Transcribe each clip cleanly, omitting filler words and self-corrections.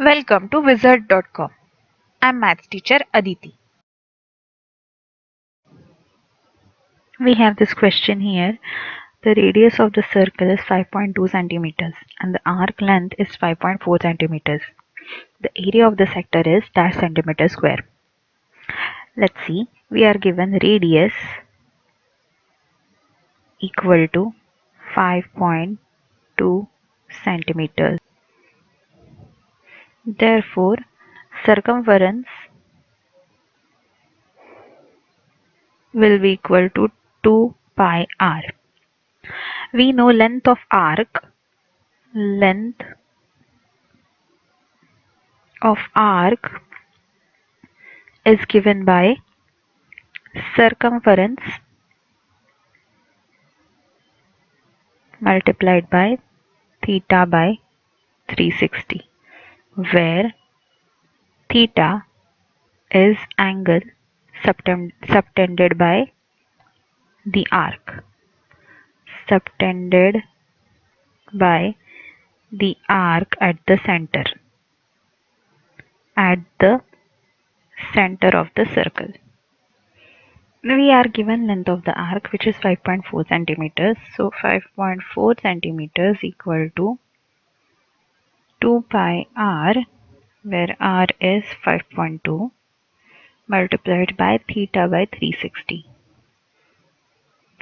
Welcome to Wizard.com. I'm maths teacher Aditi. We have this question here. The radius of the circle is 5.2 centimeters and the arc length is 5.4 centimeters. The area of the sector is dash centimeter square. Let's see. We are given radius equal to 5.2 centimeters. Therefore, circumference will be equal to 2 pi r. We know length of arc is given by circumference multiplied by theta by 360, where theta is angle subtended by the arc. Subtended by the arc at the center of the circle. We are given length of the arc, which is 5.4 centimeters. So 5.4 centimeters equal to 2 pi r, where r is 5.2, multiplied by theta by 360.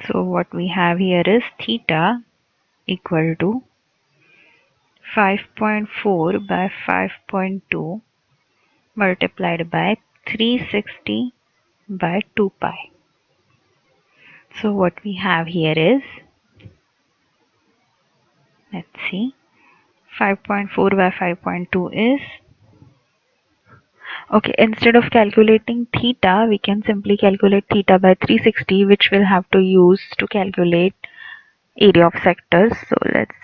So what we have here is theta equal to 5.4 by 5.2 multiplied by 360 by 2 pi. So what we have here is, let's see, 5.4 by 5.2 is, okay, instead of calculating theta, we can simply calculate theta by 360, which we'll have to use to calculate area of sectors. So let's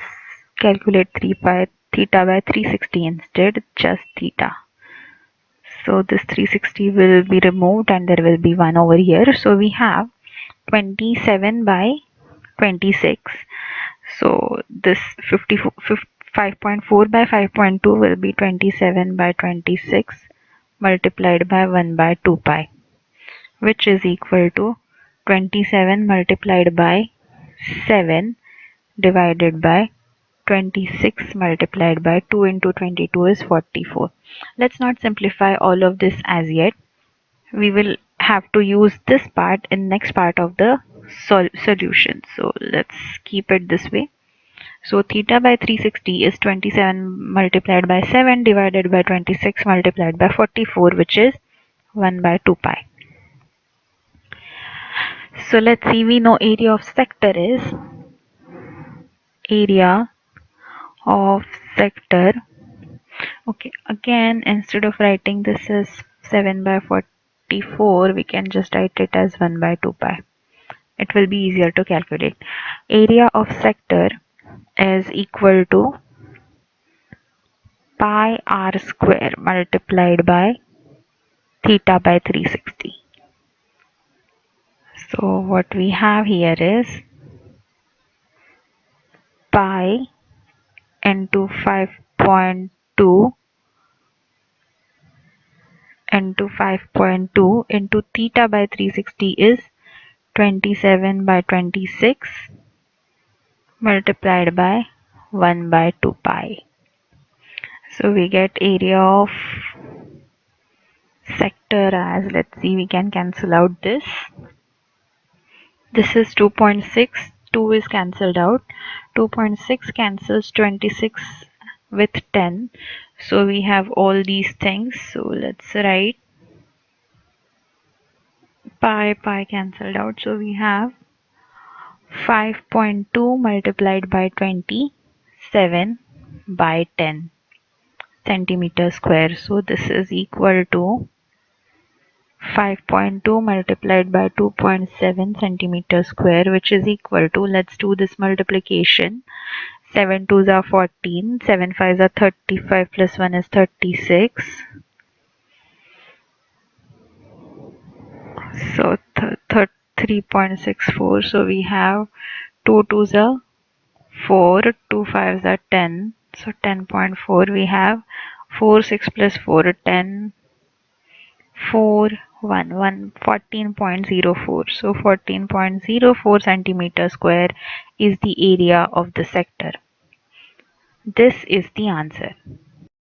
calculate theta by 360 instead, just theta. So this 360 will be removed and there will be 1 over here. So we have 27 by 26. So this 5.4 by 5.2 will be 27 by 26 multiplied by 1 by 2 pi, which is equal to 27 multiplied by 7 divided by 26 multiplied by 2 into 22 is 44. Let's not simplify all of this as yet. We will have to use this part in next part of the solution. So let's keep it this way. So theta by 360 is 27 multiplied by 7 divided by 26 multiplied by 44, which is 1 by 2 pi. So let's see, we know area of sector is okay, again, instead of writing this as 7 by 44, we can just write it as 1 by 2 pi. It will be easier to calculate. Area of sector is equal to pi r square multiplied by theta by 360. So what we have here is pi into 5.2 into theta by 360 is 27 by 26 multiplied by 1 by 2 pi. So we get area of sector as, let's see, we can cancel out this. This is 2.6, 2 is cancelled out. 2.6 cancels 26 with 10. So we have all these things. So let's write pi cancelled out. So we have 5.2 multiplied by 27 by 10 centimeter square. So this is equal to 5.2 multiplied by 2.7 centimeter square, which is equal to, let's do this multiplication. 7 2s are 14, 7 5s are 35, plus 1 is 36. So 3.64. So we have 2 2s are 4, 2 5s are 10. So 10.4, we have 4 6 plus 4 10, 4 1 1 14.04. So 14.04 centimeter square is the area of the sector. This is the answer.